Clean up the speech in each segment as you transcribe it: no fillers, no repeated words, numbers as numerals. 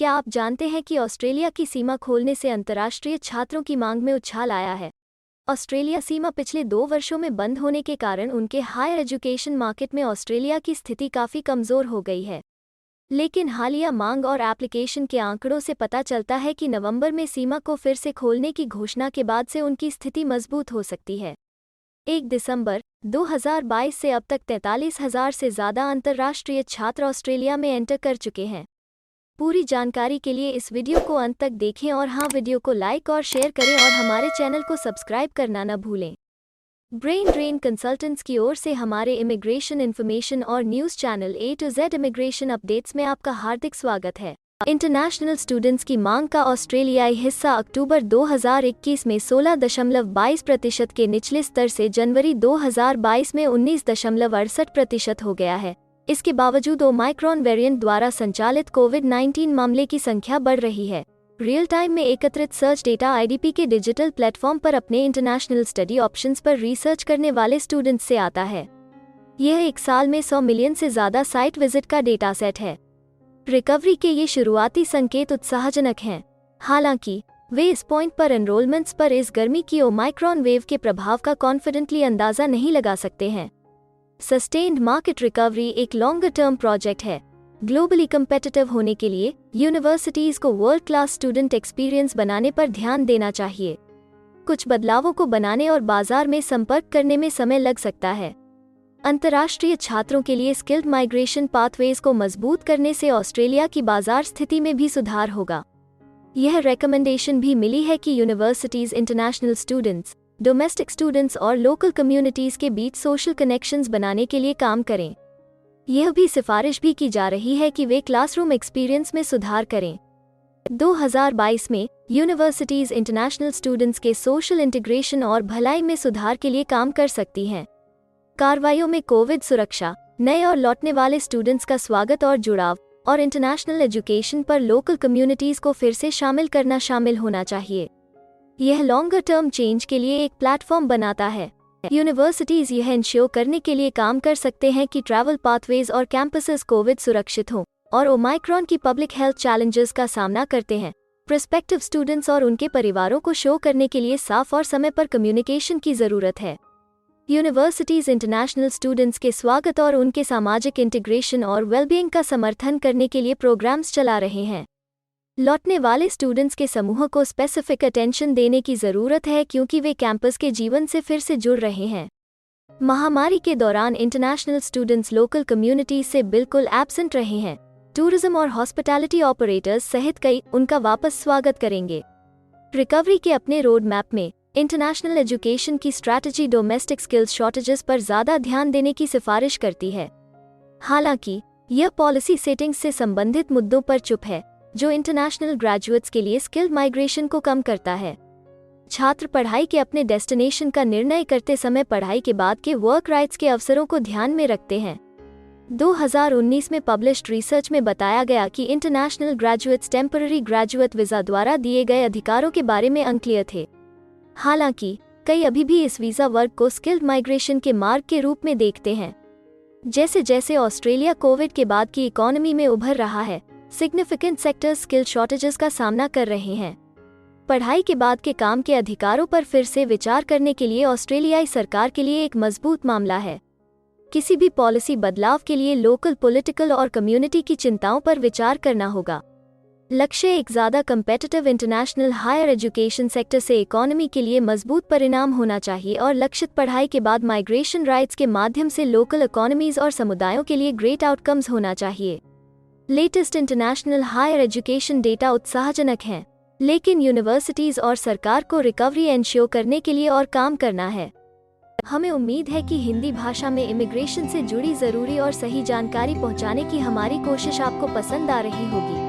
क्या आप जानते हैं कि ऑस्ट्रेलिया की सीमा खोलने से अंतर्राष्ट्रीय छात्रों की मांग में उछाल आया है। ऑस्ट्रेलिया सीमा पिछले 2 वर्षों में बंद होने के कारण उनके हायर एजुकेशन मार्केट में ऑस्ट्रेलिया की स्थिति काफ़ी कमज़ोर हो गई है। लेकिन हालिया मांग और एप्लीकेशन के आंकड़ों से पता चलता है कि नवंबर में सीमा को फिर से खोलने की घोषणा के बाद से उनकी स्थिति मजबूत हो सकती है। 1 दिसंबर 2022 से अब तक 43,000 से ज़्यादा अंतर्राष्ट्रीय छात्र ऑस्ट्रेलिया में एंटर कर चुके हैं। पूरी जानकारी के लिए इस वीडियो को अंत तक देखें और हाँ, वीडियो को लाइक और शेयर करें और हमारे चैनल को सब्सक्राइब करना न भूलें। ब्रेन ड्रेन कंसल्टेंट्स की ओर से हमारे इमिग्रेशन इन्फॉर्मेशन और news channel A to Z immigration updates में आपका हार्दिक स्वागत है। इंटरनेशनल स्टूडेंट्स की मांग का ऑस्ट्रेलियाई हिस्सा अक्टूबर 2021 में 16.22% के निचले स्तर से जनवरी 2022 में 19.68% हो गया है। इसके बावजूद ओमाइक्रॉन वेरिएंट द्वारा संचालित कोविड-19 मामले की संख्या बढ़ रही है। रियल टाइम में एकत्रित सर्च डेटा आईडीपी के डिजिटल प्लेटफॉर्म पर अपने इंटरनेशनल स्टडी ऑप्शंस पर रिसर्च करने वाले स्टूडेंट्स से आता है। यह एक साल में 100 मिलियन से ज़्यादा साइट विजिट का डेटा सेट है। रिकवरी के ये शुरुआती संकेत उत्साहजनक हैं। हालांकि वे इस पॉइंट पर एनरोलमेंट्स पर इस गर्मी की ओमाइक्रॉन वेव के प्रभाव का कॉन्फिडेंटली अंदाज़ा नहीं लगा सकते हैं। सस्टेन्ड मार्केट रिकवरी एक लॉन्गर टर्म प्रोजेक्ट है। ग्लोबली कम्पिटिटिव होने के लिए यूनिवर्सिटीज़ को वर्ल्ड क्लास स्टूडेंट एक्सपीरियंस बनाने पर ध्यान देना चाहिए। कुछ बदलावों को बनाने और बाजार में संपर्क करने में समय लग सकता है। अंतर्राष्ट्रीय छात्रों के लिए स्किल्ड माइग्रेशन पाथवेज को मजबूत करने से ऑस्ट्रेलिया की बाजार स्थिति में भी सुधार होगा। यह रिकमेंडेशन भी मिली है कि universities international students, domestic students और लोकल कम्युनिटीज़ के बीच सोशल कनेक्शंस बनाने के लिए काम करें। यह भी सिफारिश भी की जा रही है कि वे क्लासरूम एक्सपीरियंस में सुधार करें। 2022 में यूनिवर्सिटीज़ इंटरनेशनल स्टूडेंट्स के सोशल इंटीग्रेशन और भलाई में सुधार के लिए काम कर सकती हैं। कार्रवाइयों में कोविड सुरक्षा, नए और लौटने वाले स्टूडेंट्स का स्वागत और जुड़ाव, और इंटरनेशनल एजुकेशन पर लोकल कम्युनिटीज़ को फिर से शामिल करना शामिल होना चाहिए। यह लॉन्गर टर्म चेंज के लिए एक प्लेटफॉर्म बनाता है। यूनिवर्सिटीज़ यह इंश्योर करने के लिए काम कर सकते हैं कि ट्रैवल पाथवेज और कैंपसेस कोविड सुरक्षित हों और ओमाइक्रॉन की पब्लिक हेल्थ चैलेंजेस का सामना करते हैं। प्रोस्पेक्टिव स्टूडेंट्स और उनके परिवारों को शो करने के लिए साफ और समय पर कम्युनिकेशन की ज़रूरत है। यूनिवर्सिटीज़ इंटरनेशनल स्टूडेंट्स के स्वागत और उनके सामाजिक इंटीग्रेशन और वेलबीइंग का समर्थन करने के लिए प्रोग्राम्स चला रहे हैं। लौटने वाले स्टूडेंट्स के समूह को स्पेसिफिक अटेंशन देने की ज़रूरत है क्योंकि वे कैंपस के जीवन से फिर से जुड़ रहे हैं। महामारी के दौरान इंटरनेशनल स्टूडेंट्स लोकल कम्युनिटीज से बिल्कुल एब्सेंट रहे हैं। टूरिज्म और हॉस्पिटैलिटी ऑपरेटर्स सहित कई उनका वापस स्वागत करेंगे। रिकवरी के अपने रोड मैप में इंटरनेशनल एजुकेशन की स्ट्रैटेजी डोमेस्टिक स्किल्स शॉर्टेजेस पर ज़्यादा ध्यान देने की सिफारिश करती है। हालांकि यह पॉलिसी सेटिंग्स से संबंधित मुद्दों पर चुप है, जो इंटरनेशनल ग्रेजुएट्स के लिए स्किल्ड माइग्रेशन को कम करता है। छात्र पढ़ाई के अपने डेस्टिनेशन का निर्णय करते समय पढ़ाई के बाद के वर्क राइट्स के अवसरों को ध्यान में रखते हैं। 2019 में पब्लिश्ड रिसर्च में बताया गया कि international graduates temporary graduate visa द्वारा दिए गए अधिकारों के बारे में अनक्लियर थे। हालांकि कई अभी भी इस वीज़ा वर्ग को स्किल्ड माइग्रेशन के मार्ग के रूप में देखते हैं। जैसे जैसे ऑस्ट्रेलिया कोविड के बाद की इकोनॉमी में उभर रहा है, सिग्निफिकेंट सेक्टर्स स्किल शॉर्टेजेस का सामना कर रहे हैं। पढ़ाई के बाद के काम के अधिकारों पर फिर से विचार करने के लिए ऑस्ट्रेलियाई सरकार के लिए एक मजबूत मामला है। किसी भी पॉलिसी बदलाव के लिए लोकल पॉलिटिकल और कम्युनिटी की चिंताओं पर विचार करना होगा। लक्ष्य एक ज़्यादा competitive international higher education sector से इकोनॉमी के लिए मजबूत परिणाम होना चाहिए और लक्षित पढ़ाई के बाद माइग्रेशन राइट्स के माध्यम से लोकल इकोनॉमीज और समुदायों के लिए ग्रेट आउटकम्स होना चाहिए। Latest international higher education data उत्साहजनक हैं, लेकिन यूनिवर्सिटीज़ और सरकार को रिकवरी एंश्योर करने के लिए और काम करना है। हमें उम्मीद है कि हिंदी भाषा में इमिग्रेशन से जुड़ी ज़रूरी और सही जानकारी पहुंचाने की हमारी कोशिश आपको पसंद आ रही होगी।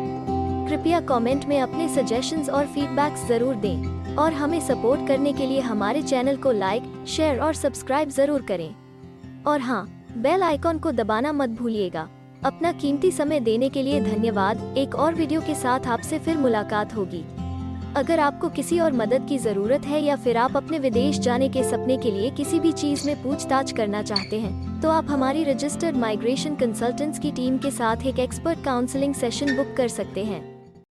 कृपया कमेंट में अपने सजेशंस और फीडबैक्स ज़रूर दें और हमें सपोर्ट करने के लिए हमारे चैनल को लाइक, शेयर और सब्सक्राइब ज़रूर करें। और हाँ, बेल आइकॉन को दबाना मत भूलिएगा। अपना कीमती समय देने के लिए धन्यवाद। एक और वीडियो के साथ आपसे फिर मुलाकात होगी। अगर आपको किसी और मदद की ज़रूरत है या फिर आप अपने विदेश जाने के सपने के लिए किसी भी चीज़ में पूछताछ करना चाहते हैं, तो आप हमारी रजिस्टर्ड माइग्रेशन कंसल्टेंट्स की टीम के साथ एक एक्सपर्ट काउंसलिंग सेशन बुक कर सकते हैं।